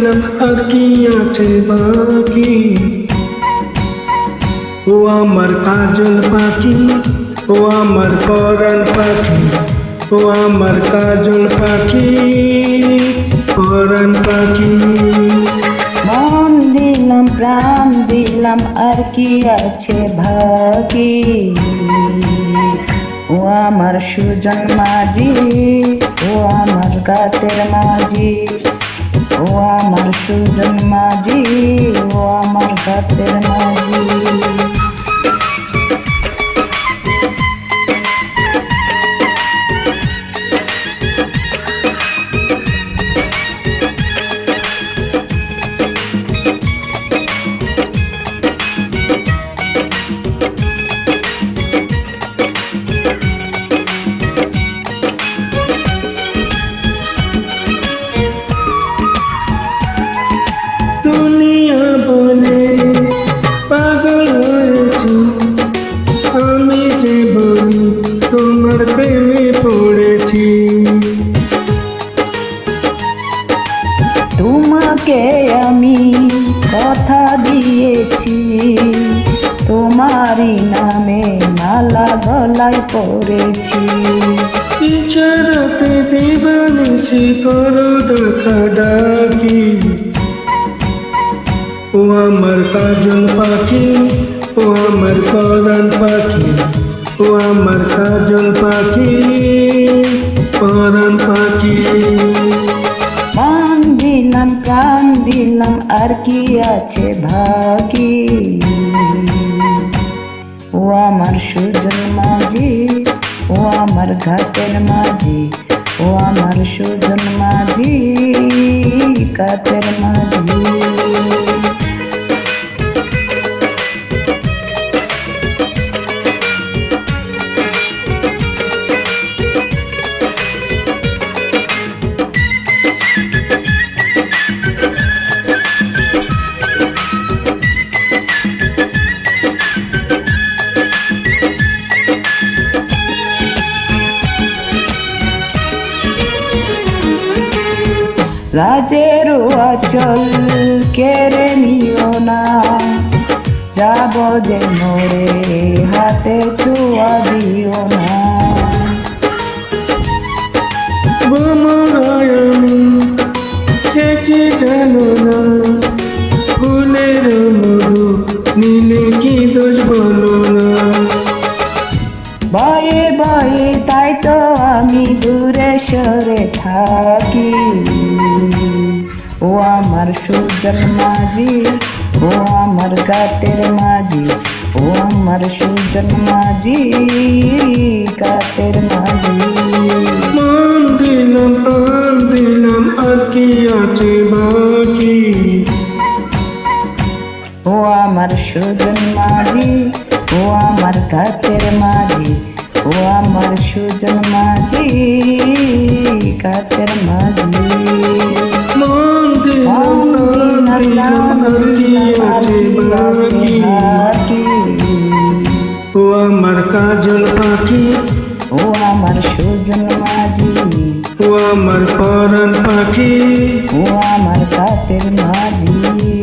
দিলাম আর কি আছে বাকি। ও আমার কাজল পাখি, ও আমার পরাণ পাখি, ও আমার কাজল পাখি, পরাণ পাখি। মন দিলাম প্রাণ দিলাম আর কি আছে বাকি। ও আমার সুজন মাঝি, ও আমার গাতের মাঝি, ও আমার সুজন মাঝি, ও আমার গাতের মাঝি। দুনিয়া বলে পাগল হয়েছি, আমি যে বলি তোমার প্রেমে পড়েছি। তোমাকে আমি কথা দিয়েছি, তোমারই নামে মালা গলায় পড়েছি। ইশারাতে দিবানিশি করো দেখা ডাকি। ও আমার কাজল পাখি, ও আমার পরাণ পাখি, ও আমার কাজল পাখি, পরাণ পাখি। মান দিলাম প্রাণ দিলাম আর কি আছে বাকি। ও আমার সুজন মাঝি, ও আমার ঘাটের মাঝি, ও আমার সুজন মাঝি, ঘাটের মাঝি। রাজের আচল কেড়ে নিও না, যাব যে মোরে হাতে ছোঁয়া দিও না। ভ্রমরায় আমি সে কি জানো না, ফুলের মধু নীলে কি দোষ বলো না। ভয়ে ভয়ে তাই তো আমি দূরে সরে থাকি। ও আমার সুজন মাঝি, ও আমার গাতের মাঝি, ও আমার সুজন মাঝি, গাতের মাঝি। মান দিলাম প্রাণ দিলাম আর কি আছে বাকি। ও আমার সুজন মাঝি, ও আমার গাতের মাঝি, ও আমার সুজন মাঝি, গাতের মাঝি। মান দিলাম প্রাণ দিলাম আর কি আছে বাকি। ও আমার কাজল পাখি, ও আমার সুজন মাঝি, ও আমার পরাণ পাখি, ও আমার গাতের মাঝি।